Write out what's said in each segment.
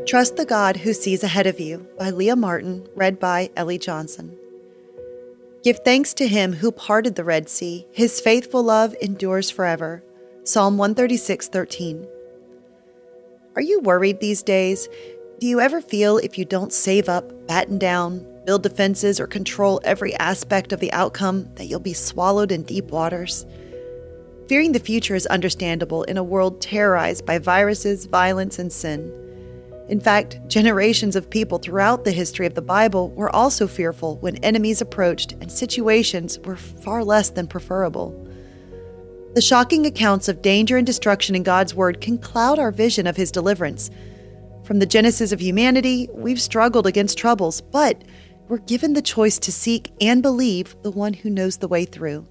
Trust the God Who Sees Ahead of You by Leah Martin, read by Ellie Johnson. Give thanks to Him who parted the Red Sea. His faithful love endures forever. Psalm 136:13. Are you worried these days? Do you ever feel if you don't save up, batten down, build defenses, or control every aspect of the outcome that you'll be swallowed in deep waters? Fearing the future is understandable in a world terrorized by viruses, violence, and sin. In fact, generations of people throughout the history of the Bible were also fearful when enemies approached and situations were far less than preferable. The shocking accounts of danger and destruction in God's Word can cloud our vision of His deliverance. From the genesis of humanity, we've struggled against troubles, but we're given the choice to seek and believe the one who knows the way through.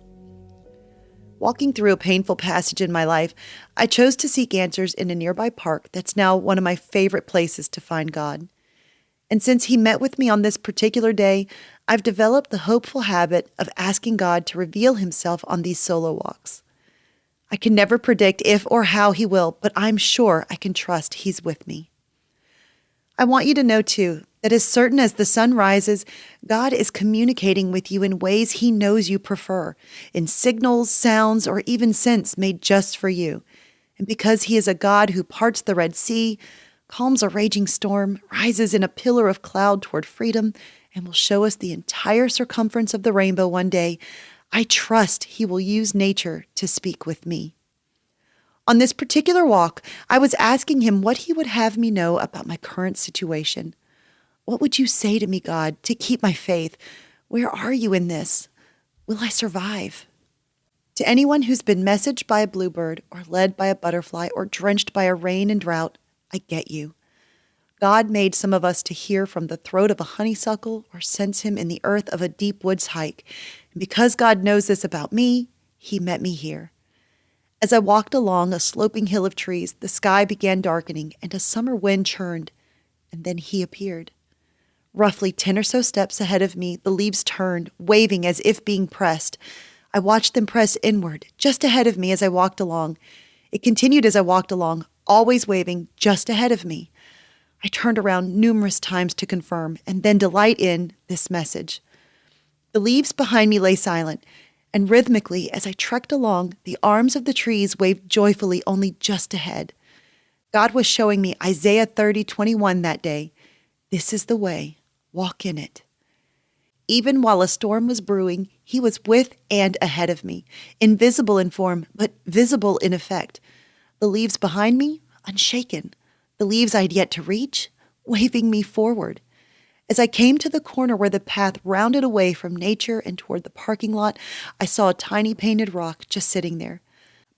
Walking through a painful passage in my life, I chose to seek answers in a nearby park that's now one of my favorite places to find God. And since He met with me on this particular day, I've developed the hopeful habit of asking God to reveal Himself on these solo walks. I can never predict if or how He will, but I'm sure I can trust He's with me. I want you to know, too, that as certain as the sun rises, God is communicating with you in ways He knows you prefer, in signals, sounds, or even scents made just for you. And because He is a God who parts the Red Sea, calms a raging storm, rises in a pillar of cloud toward freedom, and will show us the entire circumference of the rainbow one day, I trust He will use nature to speak with me. On this particular walk, I was asking Him what He would have me know about my current situation. What would you say to me, God, to keep my faith? Where are you in this? Will I survive? To anyone who's been messaged by a bluebird or led by a butterfly or drenched by a rain and drought, I get you. God made some of us to hear from the throat of a honeysuckle or sense Him in the earth of a deep woods hike. And because God knows this about me, He met me here. As I walked along a sloping hill of trees, the sky began darkening and a summer wind churned, and then He appeared. Roughly 10 or so steps ahead of me, the leaves turned, waving as if being pressed. I watched them press inward, just ahead of me as I walked along. It continued as I walked along, always waving just ahead of me. I turned around numerous times to confirm, and then delight in this message. The leaves behind me lay silent, and rhythmically, as I trekked along, the arms of the trees waved joyfully only just ahead. God was showing me Isaiah 30:21 that day. This is the way. Walk in it. Even while a storm was brewing, He was with and ahead of me, invisible in form, but visible in effect. The leaves behind me, unshaken. The leaves I'd yet to reach, waving me forward. As I came to the corner where the path rounded away from nature and toward the parking lot, I saw a tiny painted rock just sitting there.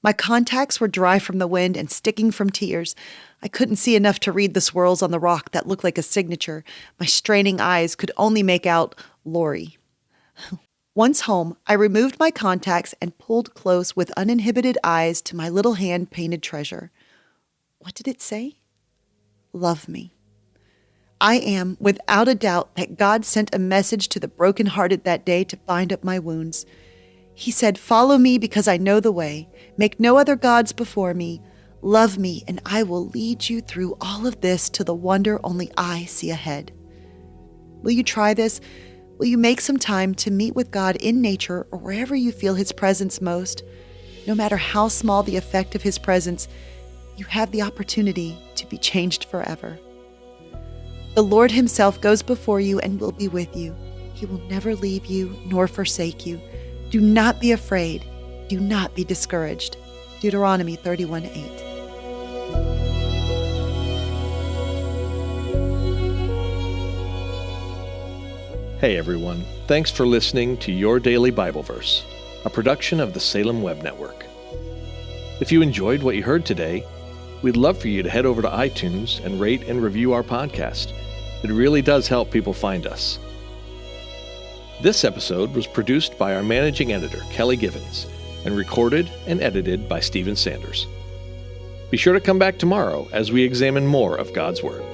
My contacts were dry from the wind and sticking from tears. I couldn't see enough to read the swirls on the rock that looked like a signature. My straining eyes could only make out Lori. Once home, I removed my contacts and pulled close with uninhibited eyes to my little hand-painted treasure. What did it say? Love me. I am, without a doubt, that God sent a message to the brokenhearted that day to bind up my wounds. He said, follow me because I know the way. Make no other gods before me. Love me, and I will lead you through all of this to the wonder only I see ahead. Will you try this? Will you make some time to meet with God in nature or wherever you feel His presence most? No matter how small the effect of His presence, you have the opportunity to be changed forever. The Lord Himself goes before you and will be with you. He will never leave you nor forsake you. Do not be afraid. Do not be discouraged. Deuteronomy 31:8. Hey everyone, thanks for listening to Your Daily Bible Verse, a production of the Salem Web Network. If you enjoyed what you heard today, we'd love for you to head over to iTunes and rate and review our podcast. It really does help people find us. This episode was produced by our managing editor, Kelly Givens, and recorded and edited by Stephen Sanders. Be sure to come back tomorrow as we examine more of God's Word.